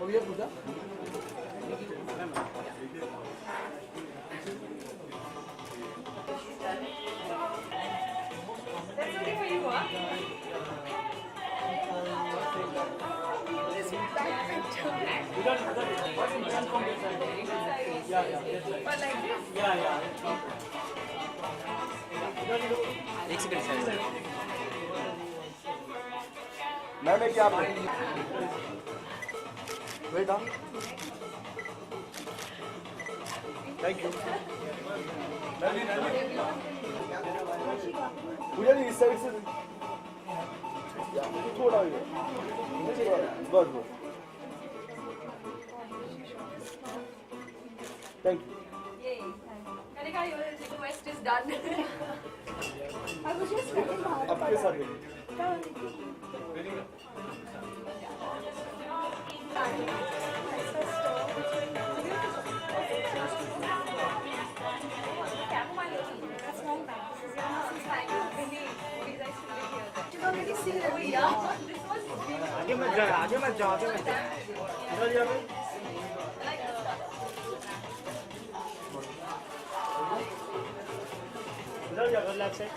here, Pooja. That's okay for you, huh? This back picture. But like this? एक second sir ma'am एक क्या wait on thank you पूजा जी इस side से थोड़ा बस बस thank you Yay. Kanika, your request is done. I was just looking behind. आपके साथ देखिए आगे मत जाओ आगे मत जाओ आगे मत जाओ इधर जाओ इधर जाओ लेफ्ट साइड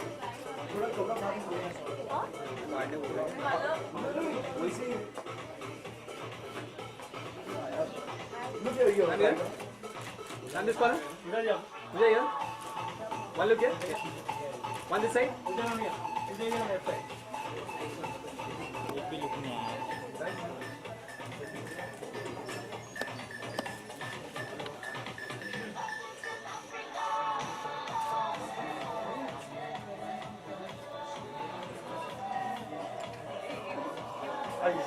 थोड़ा थोड़ा वैसे मुझे ये stand this corner इधर जाओ Pooja here one look here one this side इधर ये लेफ्ट साइड एक भी लुक नहीं आया आइए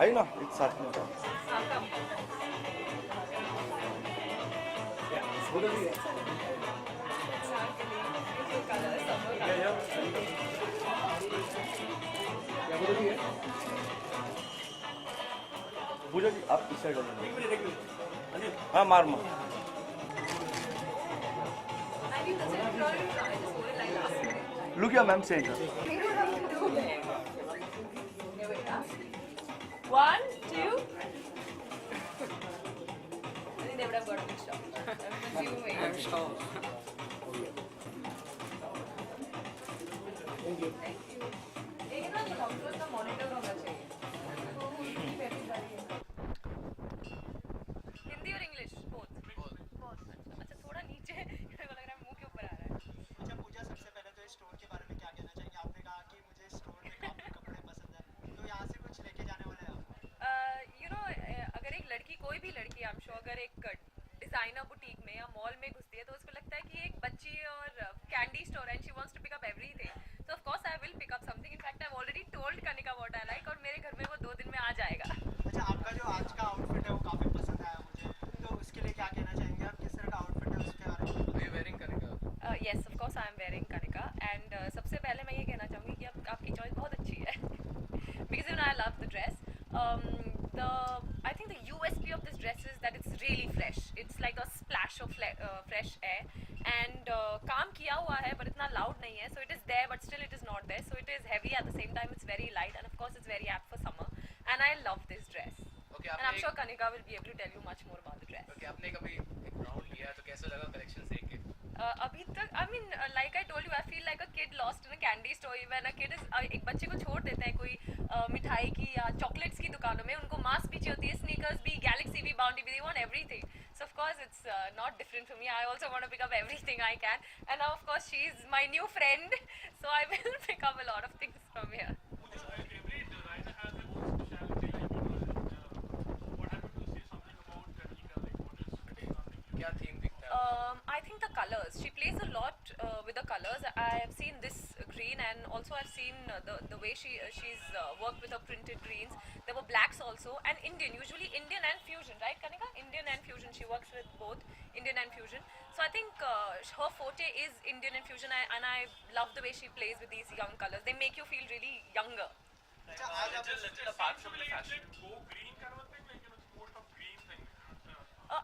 है ना एक साथ में पूजा जी आप इस साइड हाँ मार मार लुक या मैम से One, two. I think they would have got a good shot. I'm assuming. I'm sure thank you एक ना कंप्यूटर का मॉनिटर होना चाहिए तो हिंदी में भी जारी है हिंदी और इंग्लिश बोथ अच्छा थोड़ा नीचे मेरे को लग रहा है मुंह के ऊपर आ रहा है अच्छा पूजा सबसे पहले तो इस स्टोर के बारे में क्या कहना चाहेंगे आपने कहा कि मुझे स्टोर में काफ़ी कपड़े पसंद है तो यहाँ से कुछ लेके जाने वाले हैं आप यू नो अगर एक लड़की कोई भी लड़की आई एम श्योर अगर एक डिजाइनर बुटीक में या मॉल में घुसती है तो उसको लगता है कि एक बच्ची और candy store and she wants to pick up everything so of course I will pick up something in fact I have already told Kanika what I like और मेरे घर में वो 2 दिन में आ जाएगा अच्छा आपका जो आज का आउटफिट है वो काफ़ी पसंद आया मुझे तो उसके लिए क्या कहना चाहेंगे आप किस तरह का आउटफिट है उसके बारे में are you wearing Kanika yes of course I am wearing Kanika and सबसे पहले मैं ये कहना चाहूँगी कि आपकी चॉइस बहुत अच्छी है because even I love the dress I think the USP of this dress is that it's really fresh it's like a splash of fresh air and काम किया हुआ है but इतना loud नहीं है so it is there but still it is not there so it is heavy at the same time it's very light and of course it's very apt for summer and I love this dress okay and I'm sure Kanika will be able to tell you much more about the dress okay आपने कभी एक round लिया तो कैसा लगा collection देख के अभी तक I mean like I told you I feel like a kid lost in a candy store when a kid is एक बच्चे को छोड़ देते हैं कोई मिठाई की या चॉकलेट्स की दुकानों में उनको मास्क भी चाहिए होती है स्नीकर्स भी गैलेक्सी भी बाउंटी भी they want everything so of course it's not different for me I also want to pick up everything I can and now of course she is my new friend so I will pick up a lot of things from here Every designer has their own specialty. What happened to say something about Kanika? Like, what is something? क्या theme दिखता है I think the colors. She plays a lot with the colors. I have seen this green, and also I've seen the way she's worked with her printed greens. There were blacks also, and Indian. Usually Indian and fusion, right, Kanika? Indian and fusion. She works with both Indian and fusion. So I think her forte is Indian and fusion, and I love the way she plays with these young colors. They make you feel really younger. अच्छा आज आप little apart from the fashion Go green kind of thing, like, you know, it's most of green thing.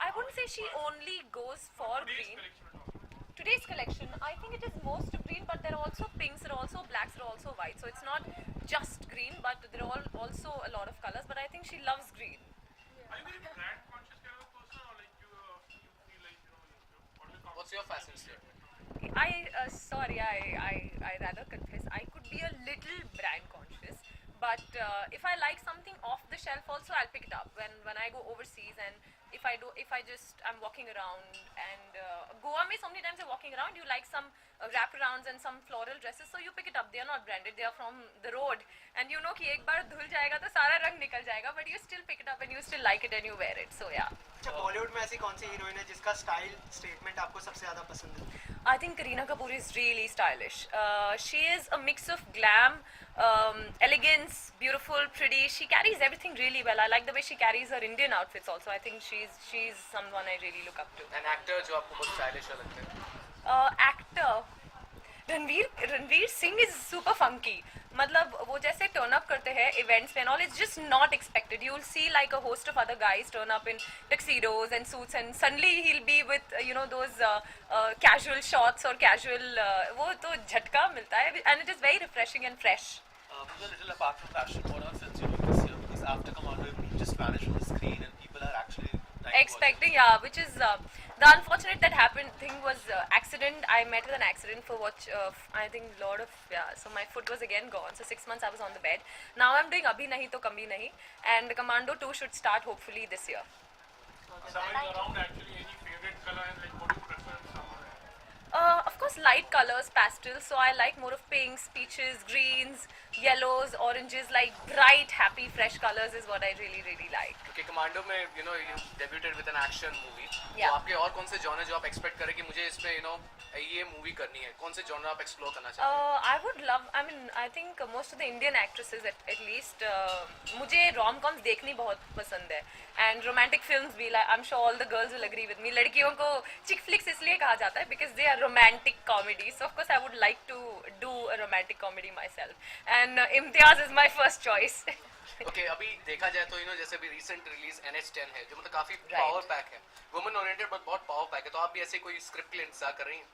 I wouldn't say she only goes for Today's green. collection we're talking about. today's collection, I think it is most green, but there are also pinks, there are also blacks, there are also whites. So it's not just green, but there are also a lot of colors. But I think she loves green. Are you very brand conscious kind of a person, or like you feel like you're always What's your fashion statement? I rather confess I could be a little brand conscious, but if I like something off the shelf also, I'll pick it up when I go overseas. And if I'm walking around, and Goa mein so many times you're walking around, you like some wraparounds and some floral dresses, so you pick it up. They are not branded, they are from the road, and you know कि एक बार धुल जाएगा तो सारा रंग निकल जाएगा, but you still pick it up and you still like it and you wear it. So yeah. अच्छा, बॉलीवुड में ऐसी कौन सी हीरोइन है जिसका स्टाइल स्टेटमेंट आपको सबसे ज़्यादा पसंद है? I think Kareena Kapoor is really stylish. She is a mix of glam, elegance, beautiful, pretty. She carries everything really well. I like the way she carries her Indian outfits also. I think she's someone I really look up to. An actor जो आपको बहुत stylish लगता है? Actor, Ranveer Singh is super funky. मतलब वो जैसे turn up करते हैं events पे and all, it's just not expected. You'll see like a host of other guys turn up in tuxedos and suits, and suddenly he'll be with those casual shorts or casual वो तो झटका मिलता है, and it is very refreshing and fresh. Moving a little apart from fashion, what are films you're doing this year? Because after Commando, it just vanished from the screen, and people are actually Expecting, yeah, which is the unfortunate that happened thing was accident. I met with an accident for I think lot of, yeah, so my foot was again gone. So 6 months I was on the bed. Now I'm doing Abhi Nahi To Kabhi Nahi, and Commando 2 should start hopefully this year. summer is around. Actually, any favorite color, and like what do you prefer in summer? Of course, light colors, pastels. So I like more of pinks, peaches, greens, yellows, oranges. Like bright, happy, fresh colors is what I really, really like. Okay, Commando में you debuted with an action movie. Yeah. तो आपके और कौन से genre जो आप expect करें कि मुझे इसमें ये movie करनी है? कौन से genre आप explore करना चाहते हैं? I would love. I mean, I think most of the Indian actresses, at least, मुझे rom-coms देखनी बहुत पसंद है, and romantic films भी. Like, I'm sure all the girls will agree with me. लड़कियों को chick flicks इसलिए कहा जाता है because they are romantic comedies. So of course I would like to do a romantic comedy myself, and Imtiaz is my first choice. Okay, अभी देखा जाए तो जैसे अभी recent release NH10 है जो मतलब काफी Right. power pack है, woman oriented but बहुत power pack है, तो आप भी ऐसे कोई script के लिए इंतजार कर रही हैं?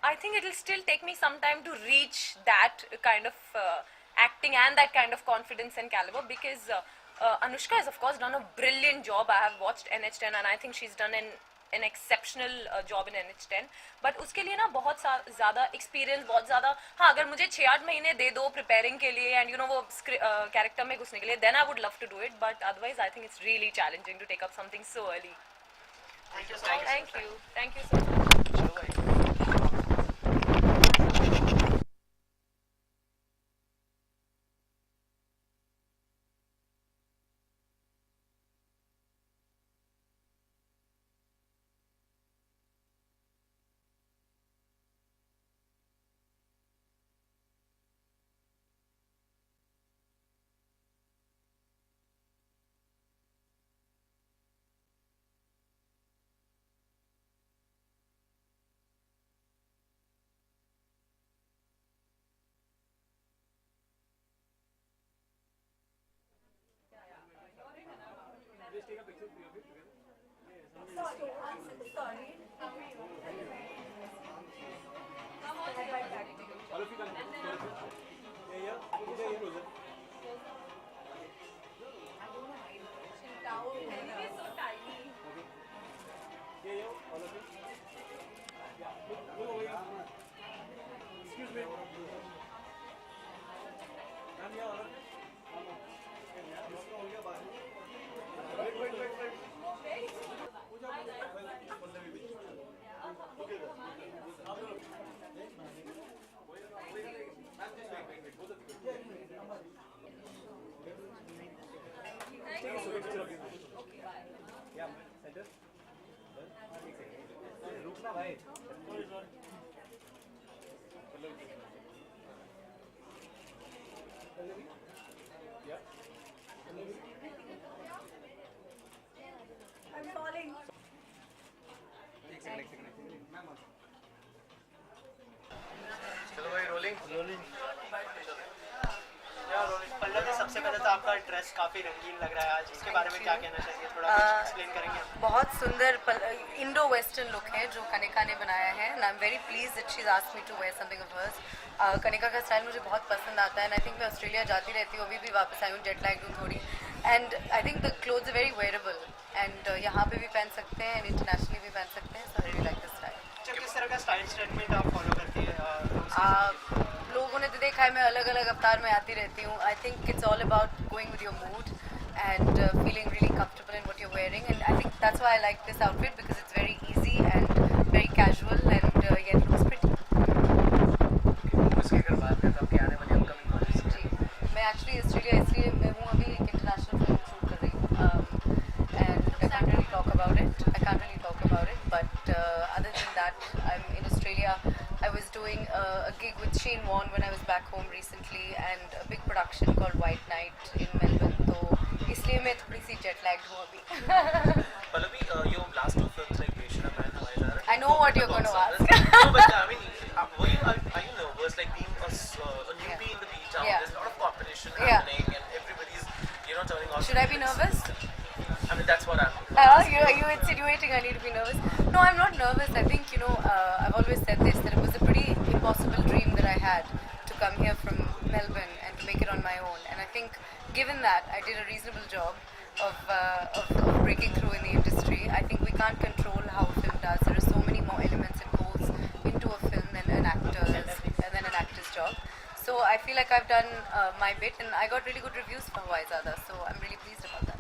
I think it will still take me some time to reach that kind of acting and that kind of confidence and caliber, because Anushka has of course done a brilliant job. I have watched NH10 and I think she's done an exceptional job in NH10, but उसके लिए ना बहुत ज़्यादा experience, बहुत ज़्यादा, हाँ, अगर मुझे 6-8 महीने दे दो preparing के लिए and वो character में घुसने के लिए, then I would love to do it, but otherwise I think it's really challenging to take up something so early. Thank you so much. Thank you so much. चलो भाई. रुकना भाई. चलो भाई rolling. पल्लवी, सबसे पहले तो आपका ड्रेस काफ़ी रंगीन लग रहा है आज, इसके बारे में क्या कहना चाहिए, थोड़ा कुछ एक्सप्लेन करेंगे आप? बहुत सुंदर इंडो वेस्टर्न लुक है जो कनिका ने बनाया है and I am very please that she asked me to wear something of hers. Kanika का स्टाइल मुझे बहुत पसंद आता है एंड आई थिंक मैं ऑस्ट्रेलिया जाती रहती हूँ, अभी भी वापस आई हूँ, जेट लैग हूँ थोड़ी, and I think the clothes are very wearable and यहाँ पे भी पहन सकते हैं एंड इंटरनेशनली भी पहन सकते हैं, so I really like this style. अच्छा, किस तरह का स्टाइल स्टेटमेंट आप फॉलो करती है? लोगों ने तो देखा है मैं अलग अलग अवतार में आती रहती हूँ। I think it's all about going with your mood and feeling really comfortable in what you're wearing, and I think that's why I like this outfit because it's very easy and very casual and yet looks pretty. उसकी अगर बात करें तो आपके आने वाली upcoming projects जी, मैं actually Australia इसलिए मैं हूँ, अभी एक इंटरनेशनल फिल्म शूट कर रही हूँ and I can't really talk about it, but other than that I'm in Australia. I was doing a gig with Shane Warne when I was back home recently and a big production called White Night in Melbourne, तो इसलिए मैं थोड़ी सी jet lagged हूँ अभी। Pallavi, your last two films like Vaishnav and Hawaiian. I know what you're going to ask. No, but I mean, are you nervous, like being a newbie in the beat town? Yeah. There's a lot of competition Yeah. happening, and everybody's, turning off. Should I be nervous? I mean, that's what I'm. You're insinuating I need to be nervous? No, I'm not nervous. I think, I've always said this, that it was a pretty impossible dream that I had to come here from Melbourne and to make it on my own. And I think, given that, I did a reasonable job of breaking through in the industry. I think we can't control how a film does. There are so many more elements that goes into a film than an actor's job. So I feel like I've done my bit, and I got really good reviews for Hawaiizada, so I'm really pleased about that.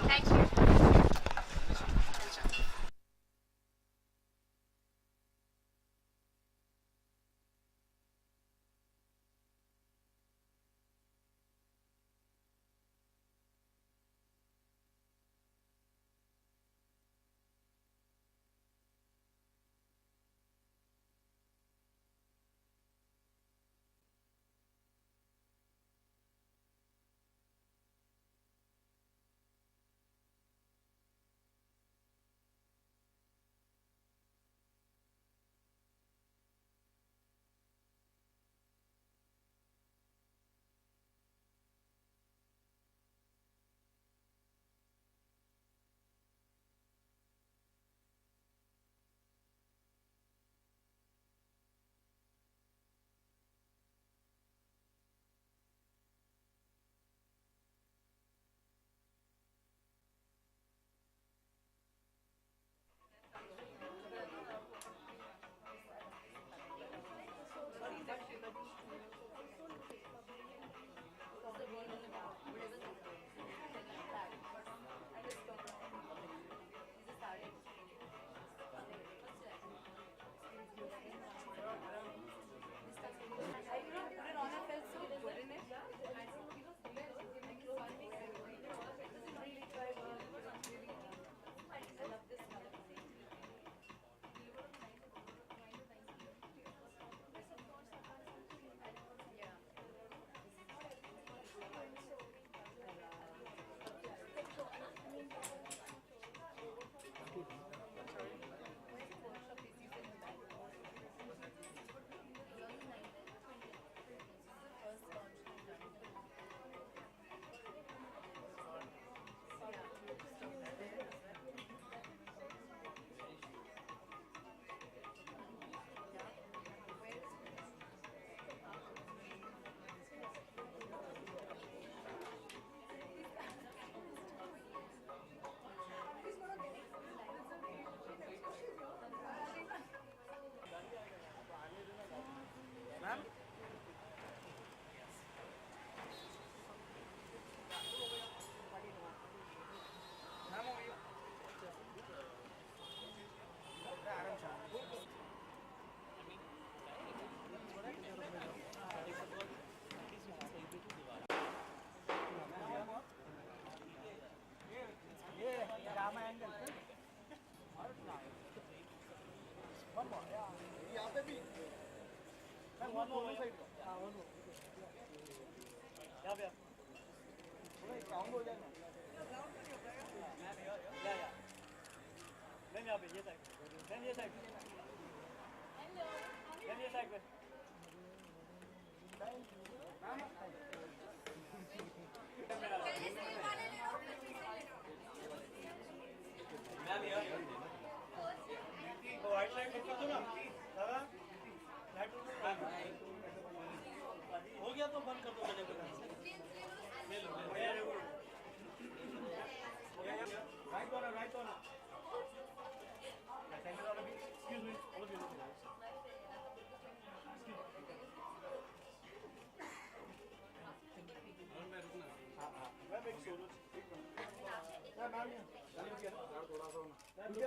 Thank you.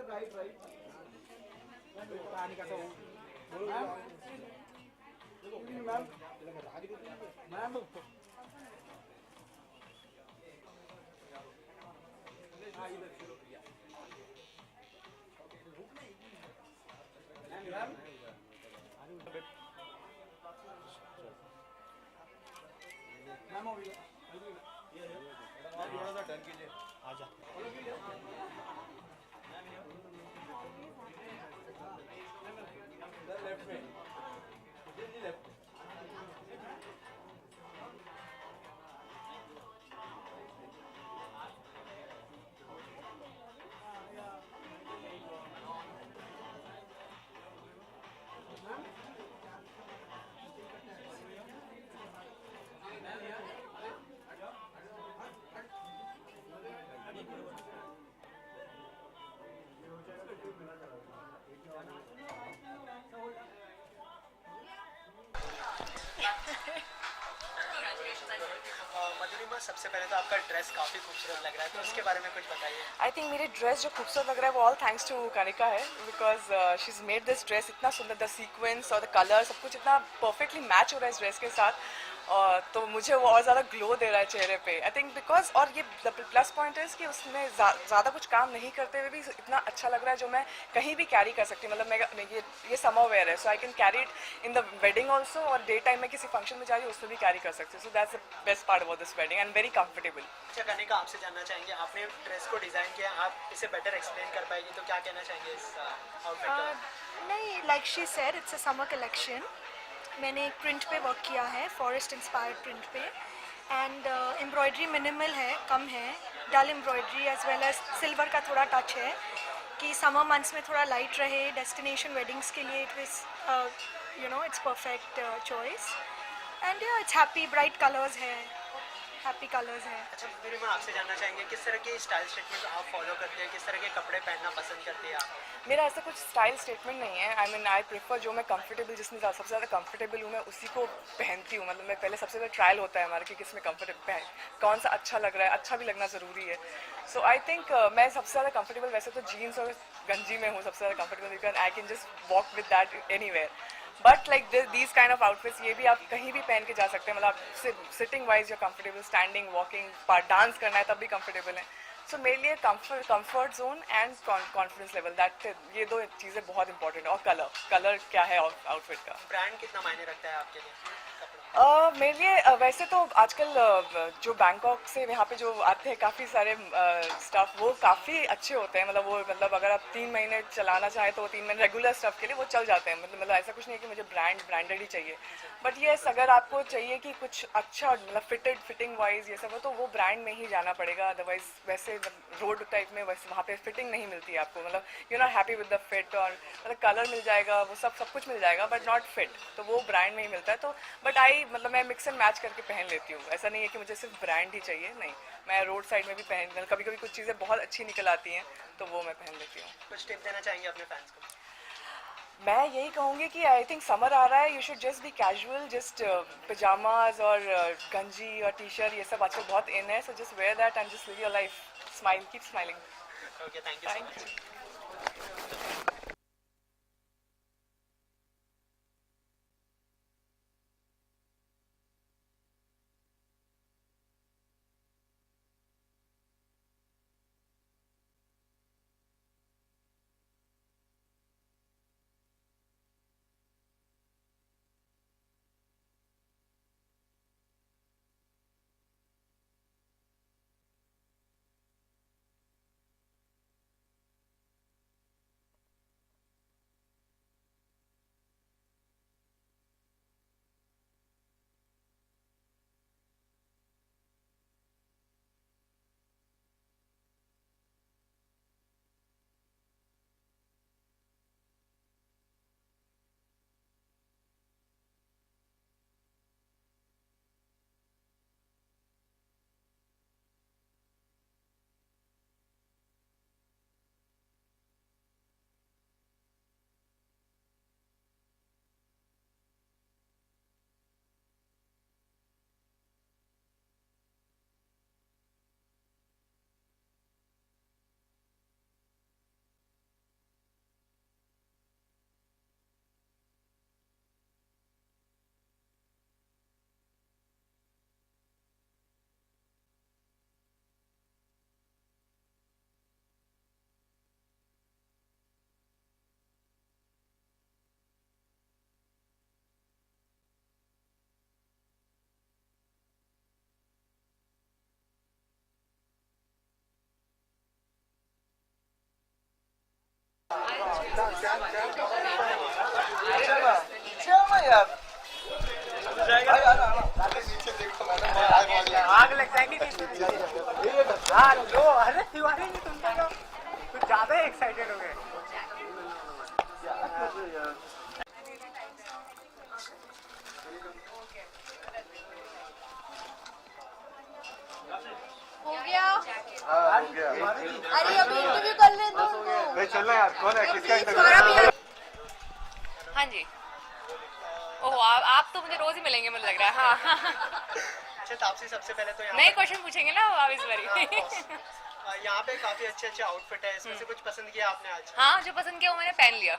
Right right पानी का तो ma'am ma'am थोड़ा सा डर कीजिए आजा left में left मधुरिमा, सबसे पहले तो आपका ड्रेस काफ़ी खूबसूरत लग रहा है, तो उसके बारे में कुछ बताइए। आई थिंक मेरी ड्रेस जो खूबसूरत लग रहा है वो ऑल थैंक्स टू कनिका है, because she is made this dress इतना सुंदर, द सीक्वेंस और द कलर सब कुछ इतना परफेक्टली मैच हो रहा है इस ड्रेस के साथ, तो मुझे वो और ज़्यादा ग्लो दे रहा है चेहरे पे आई थिंक बिकॉज। और ये प्लस पॉइंट है कि उसमें ज़्यादा कुछ काम नहीं करते हुए भी इतना अच्छा लग रहा है जो मैं कहीं भी कैरी कर सकती हूँ। मतलब मैं ये समर वेयर है, so I can carry it in the wedding also, और डे टाइम में किसी फंक्शन में जा रही हूँ उसमें भी कैरी कर सकती हूँ। So that's the best part about this wedding and very comfortable. अच्छा कनिका, आपसे जानना चाहेंगे, आपने ड्रेस को डिज़ाइन किया, आप इसे बेटर एक्सप्लेन कर पाएंगे, तो क्या कहना चाहेंगे इस आउटफिट का? नहीं, like she said it's a summer collection. मैंने एक प्रिंट पे वर्क किया है, फॉरेस्ट इंस्पायर्ड प्रिंट पे, एंड एम्ब्रॉयडरी मिनिमल है, कम है, dull embroidery as well as silver का थोड़ा टच है कि समर मंथ्स में थोड़ा लाइट रहे। डेस्टिनेशन वेडिंग्स के लिए it was you know it's perfect choice, and it's happy, bright colours है, हैप्पी कलर्स है। अच्छा मधुरिमा, आपसे जानना चाहेंगे किस तरह के स्टाइल स्टेटमेंट आप फॉलो करते हैं, किस तरह के कपड़े पहनना पसंद करते हैं आप? मेरा ऐसा कुछ स्टाइल स्टेटमेंट नहीं है। आई मीन आई प्रेफर जो मैं कंफर्टेबल, जिसमें सबसे ज़्यादा कंफर्टेबल हूँ मैं उसी को पहनती हूँ। मतलब मैं पहले सबसे ज़्यादा ट्रायल होता है हमारा कि किस में कंफर्टेबल कौन सा अच्छा लग रहा है, अच्छा भी लगना ज़रूरी है। सो आई थिंक मैं सबसे ज़्यादा कंफर्टेबल वैसे तो जीन्स और गंजी में हूँ सबसे ज़्यादा comfortable, because I can just walk with that anywhere. But like these kind of outfits ये भी आप कहीं भी पहन के जा सकते हैं। मतलब आप सिटिंग वाइज या कंफर्टेबल, स्टैंडिंग, वॉकिंग, डांस करना है तब भी कंफर्टेबल है। सो मेरे लिए comfort zone and confidence level, that ये दो चीज़ें बहुत इंपॉर्टेंट है। और कलर क्या है आउटफिट का। ब्रांड कितना मायने रखता है आपके लिए कपड़ों? मेरे लिए वैसे तो आजकल जो बैंकॉक से यहाँ पे जो आते हैं काफ़ी सारे स्टफ़, वो काफ़ी अच्छे होते हैं। मतलब अगर आप 3 महीने चलाना चाहें तो 3 महीने रेगुलर स्टफ़ के लिए वो चल जाते हैं। मतलब ऐसा कुछ नहीं है कि मुझे ब्रांडेड ही चाहिए। बट येस, अगर आपको चाहिए कि कुछ अच्छा मतलब फिटिंग वाइज ये सब हो तो वो ब्रांड में ही जाना पड़ेगा। अदरवाइज वैसे रोड टाइप में वैसे वहाँ पे फिटिंग नहीं मिलती है आपको। मतलब you not happy with the fit, और मतलब कलर मिल जाएगा, वो सब कुछ मिल जाएगा बट नॉट फिट, तो वो ब्रांड में ही मिलता है। तो बट मतलब मैं मिक्स एंड मैच करके पहन लेती हूँ। ऐसा नहीं है कि मुझे सिर्फ ब्रांड ही चाहिए, नहीं, मैं रोड साइड में भी पहन, कभी कभी कुछ चीज़ें बहुत अच्छी निकल आती हैं तो वो मैं पहन लेती हूँ। कुछ टिप देना चाहेंगे अपने फैंस को? मैं यही कहूँगी कि आई थिंक समर आ रहा है, you should just be casual, just pyjamas और गंजी और टी शर्ट, ये सब आजकल बहुत इन है। So just wear that and just live your life, smile, keep smiling. Okay, thank you so much. आग लग जाएगी हाँ लो अरे तिवारी जी तुम तो कुछ ज्यादा ही एक्साइटेड हो गए हो गया अरे अभी इंटरव्यू कर ले दो उनको चलना यार कौन है किसका हाँ जी ओह आप तो मुझे रोज ही मिलेंगे मुझे लग रहा है हाँ अच्छा तापसी सबसे पहले तो नए क्वेश्चन पूछेंगे ना आप इस बारी यहाँ पे काफी अच्छे अच्छे आउटफिट है इसमें से कुछ पसंद किया आपने आज हाँ जो पसंद किया वो मैंने पहन लिया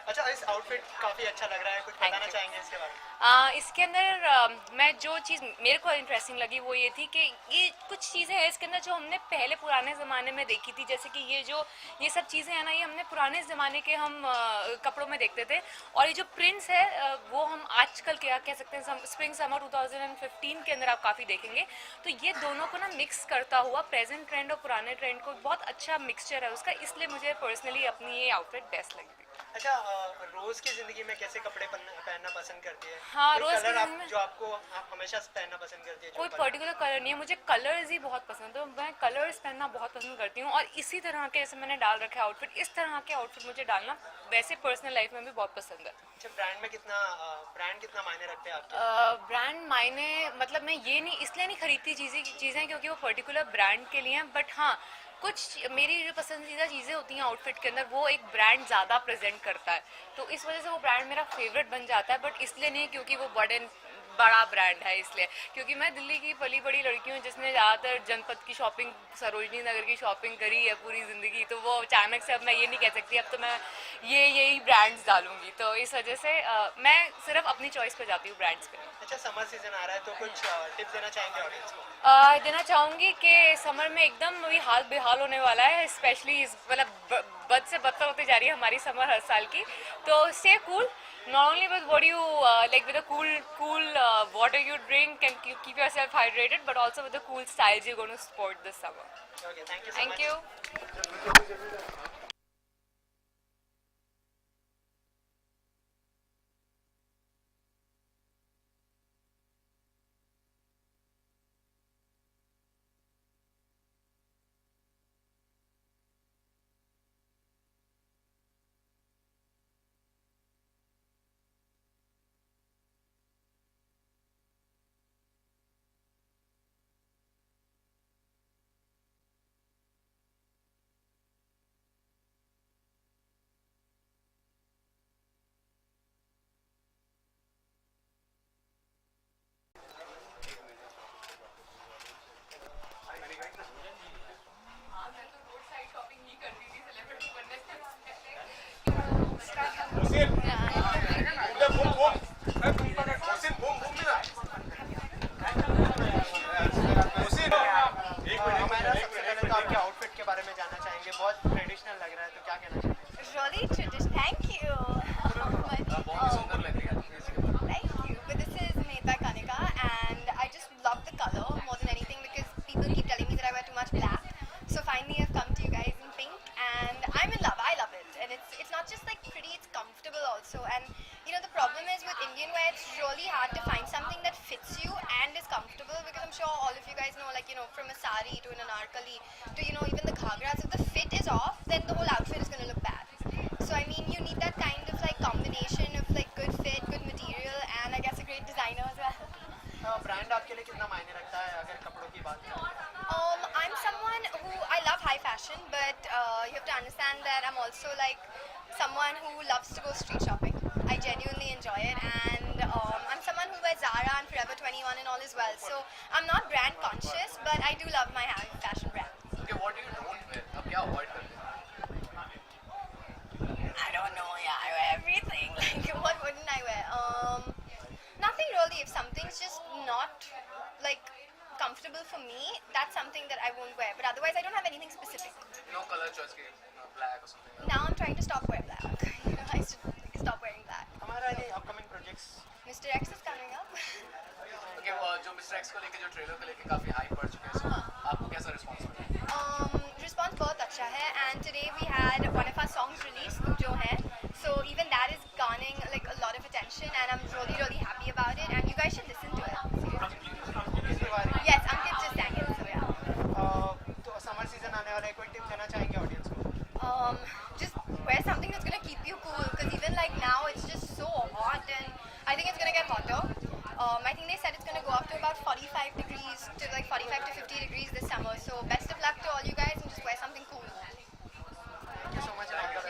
अच्छा इस आउटफिट काफी अच्छा लग रहा है कुछ Thank बताना you. चाहेंगे इसके बारे में इसके अंदर मैं जो चीज़ मेरे को इंटरेस्टिंग लगी वो ये थी कि ये कुछ चीज़ें हैं इसके अंदर जो हमने पहले पुराने ज़माने में देखी थी जैसे कि ये सब चीज़ें हैं ना ये हमने पुराने ज़माने के हम कपड़ों में देखते थे और ये जो प्रिंट्स है वो हम आजकल क्या कह सकते हैं स्प्रिंग समर 2015 के अंदर आप काफ़ी देखेंगे तो ये दोनों को ना मिक्स करता हुआ प्रेजेंट ट्रेंड और पुराने ट्रेंड को बहुत अच्छा मिक्सचर है उसका इसलिए मुझे पर्सनली अपनी ये आउटफिट बेस्ट लगी थी अच्छा रोज की जिंदगी में कैसे कपड़े पहनना पसंद करती है हाँ, कोई रोज की कलर जिंदगी में- जो आपको आप हमेशा पहनना पसंद करती है जो कोई कलर? पर्टिकुलर कलर नहीं है मुझे कलर्स ही बहुत पसंद है मैं कलर्स पहनना बहुत पसंद करती हूँ और इसी तरह के जैसे मैंने डाल रखे आउटफिट इस तरह के आउटफिट मुझे डालना वैसे पर्सनल लाइफ में भी बहुत पसंद है अच्छा ब्रांड कितना मायने रखते हैं आपके ब्रांड मायने मतलब मैं ये नहीं इसलिए नहीं खरीदती चीज़ें क्योंकि वो पर्टिकुलर ब्रांड के लिए हैं बट हाँ कुछ मेरी जो पसंदीदा चीज़ें होती हैं आउटफिट के अंदर वो एक ब्रांड ज़्यादा प्रेजेंट करता है तो इस वजह से वो ब्रांड मेरा फेवरेट बन जाता है बट इसलिए नहीं क्योंकि वो बड़ा ब्रांड है इसलिए क्योंकि मैं दिल्ली की पली बड़ी लड़की हूँ जिसने ज़्यादातर जनपद की शॉपिंग सरोजनी नगर की शॉपिंग करी है पूरी ज़िंदगी तो वो अचानक से अब मैं ये नहीं कह सकती अब तो मैं यही ब्रांड्स डालूंगी तो इस वजह से मैं सिर्फ अपनी चॉइस पे जाती हूँ ब्रांड्स पे अच्छा समर सीजन आ रहा है तो कुछ टिप्स देना चाहेंगे ऑडियंस को देना चाहूँगी कि समर में एकदम अभी हाल बेहाल होने वाला है स्पेशली मतलब बद से बदतर होती जा रही है हमारी समर हर साल की तो stay cool not only with what you like with the cool water you drink and keep yourself hydrated but also with the cool styles you're going to sport this summer. Okay, thank you so Thank much. you. हमारा सबसे पहले तो आपके outfit के बारे में जानना चाहेंगे बहुत ट्रेडिशनल लग रहा है तो क्या कहना चाहेंगे Really traditional. Thank you. बहुत सुंदर लग रही है Thank you. But this is Mehta Kanika, and I just love the color more than anything because people keep telling me that I wear too much black. So finally, I've come to you guys in pink, and I'm in love. I love it, and it's not just like pretty; it's comfortable also. And you know, the problem is with Indian wear, it's really hard to find something that fits you and is comfortable because I'm sure all of you guys know, like from a sari to an anarkali to even the ghagras. If the fit is off, then the whole outfit is going to look bad. So I mean, you need that kind of like combination of like good fit, good material, and I guess a great designer as well. Brand आपके लिए कितना मायने रखता है अगर कपड़ों की बात करें I'm someone who I love high fashion, but you have to understand that I'm also like someone who loves to go street shopping. I genuinely enjoy it, and I'm someone who wears Zara and Forever 21 and all as well. So I'm not brand conscious, but I do love my high fashion brands. Okay, what do you don't wear? अब क्या avoid करते हैं? I don't know, yeah, I wear everything. Like, what wouldn't I wear? Nothing really. If something's just not like comfortable for me, that's something that I won't wear. But otherwise, I don't have anything specific. No color choice के black or something. Now I'm trying to stop wearing black. I should stop wearing black. हमारा ये upcoming projects Mr. X is coming up. Okay, वो जो Mr. X को लेके जो trailer को लेके काफी हाइप बढ़ चुके हैं so आपको कैसा रिस्पांस मिला? Response बहुत अच्छा है, and today we had one of our songs released जो है आने वाला है, कोई टिप देना चाहेंगे ऑडियंस को? Just wear something that's gonna keep you cool, because even like now it's just so hot, and I think it's gonna get hotter. I think they said it's gonna go up to about 45 degrees to like 45 to 50 degrees this summer. So best of luck to all you guys, and just wear something cool. Thank you so much. You're welcome.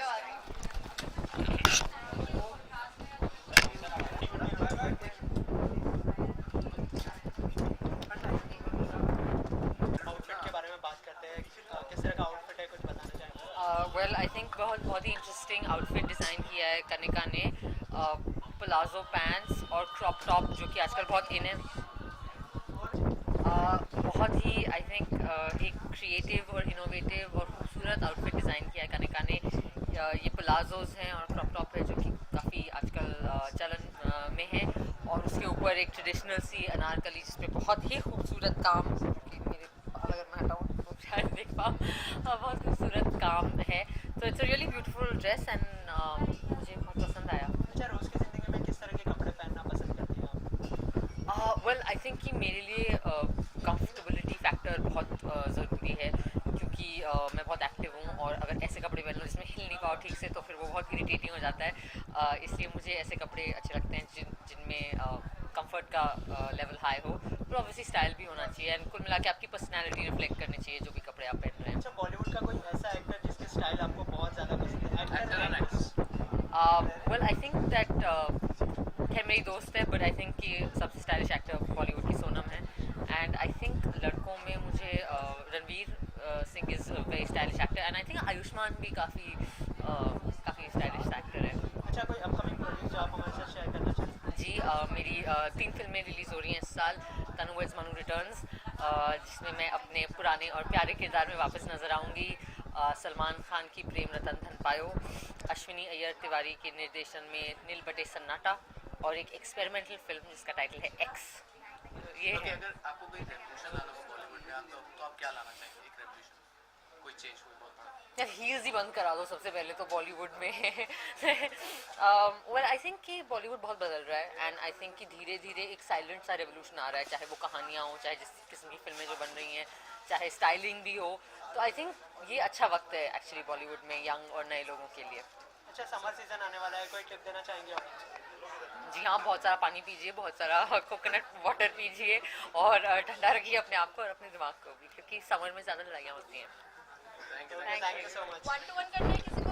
Outfit के बारे में बात करते हैं, किस तरह का outfit है, कुछ बताना चाहेंगे? वेल आई थिंक बहुत ही इंटरेस्टिंग आउटफिट डिज़ाइन किया है कनिका ने. प्लाजो पैंट्स और क्रॉप टॉप जो कि आजकल बहुत इन है. बहुत ही आई थिंक एक क्रिएटिव और इनोवेटिव और खूबसूरत आउटफिट डिज़ाइन किया है कनिका ने. ये प्लाजोज हैं और क्रॉप टॉप है जो कि काफ़ी आजकल चलन में है, और उसके ऊपर एक ट्रेडिशनल सी अनारकली जिसमें बहुत ही खूबसूरत काम, कि मेरे बाल अगर मैं हटाऊँ तो शायद देख पाऊँ, बहुत खूबसूरत काम है. तो it's a really beautiful dress and मुझे बहुत पसंद आया. अच्छा, रोज़ की ज़िंदगी में किस तरह के कपड़े पहनना पसंद करती हैं आप? वेल आई थिंक कि मेरे लिए कंफर्टेबिलिटी फैक्टर बहुत ज़रूरी है, क्योंकि मैं बहुत एक्टिव हूँ, और अगर ऐसे कपड़े पहन लो जिसमें हिल नहीं पाओ ठीक से तो फिर वो बहुत इरिटेटिंग हो जाता है. इसलिए मुझे ऐसे कपड़े अच्छे लगते हैं जिनमें कंफर्ट का लेवल हाई हो, और ऑब्वियसली स्टाइल भी होना चाहिए, एंड कुल मिला के आपकी पर्सनैलिटी रिफ्लेक्ट करनी चाहिए जो भी कपड़े आप पहन रहे हैं. अच्छा, बॉलीवुड का कोई ऐसा एक्टर जिसकी स्टाइल आपको बहुत ज़्यादा पसंद है? Actor and actress. Well I think that खैर मेरी दोस्त है, बट आई थिंक कि सबसे स्टाइलिश एक्टर बॉलीवुड की सोनम है. एंड आई थिंक लड़कों में मुझे Ranveer Singh is very stylish actor, and I think Ayushman भी काफ़ी स्टाइलिश एक्टर है. अच्छा, कोई अपकमिंग प्रोजेक्ट जो आप हमारे साथ शेयर करना चाहें? जी मेरी 3 फिल्में रिलीज़ हो रही हैं इस साल. तनु इज़ मनु रिटर्न्स, जिसमें मैं अपने पुराने और प्यारे किरदार में वापस नज़र आऊँगी. सलमान खान की प्रेम रतन धन पायो, अश्विनी अय्यर तिवारी के निर्देशन में नील बटे सन्नाटा, और एक एक्सपेरिमेंटल फिल्म जिसका टाइटल है एक्स. ये ओके, है. अगर आपको कोई रेवोल्यूशन लाना हो बॉलीवुड में तो आप क्या लाना चाहेंगे? एक रेवोल्यूशन, कोई चेंज हो बहुत बड़ा? यार हील्स ही बंद करा दो सबसे पहले तो बॉलीवुड में. वेल आई थिंक कि बॉलीवुड बहुत बदल रहा है, एंड आई थिंक कि धीरे धीरे एक साइलेंट सा रेवोल्यूशन आ रहा है, चाहे वो कहानियाँ हो, चाहे जिस किस्म की फिल्में जो बन रही हैं, चाहे स्टाइलिंग भी हो. तो आई थिंक ये अच्छा वक्त है एक्चुअली बॉलीवुड में यंग और नए लोगों के लिए. अच्छा, समर सीजन आने वाला है, कोई टिप देना चाहेंगे आप? जी हाँ, बहुत सारा पानी पीजिए, बहुत सारा कोकोनट वाटर पीजिए, और ठंडा रखिए अपने आप को और अपने दिमाग को भी, क्योंकि समर में ज़्यादा लड़ाइयाँ होती हैं. Thank you. Thank you so much. 1-to-1 करना है किसी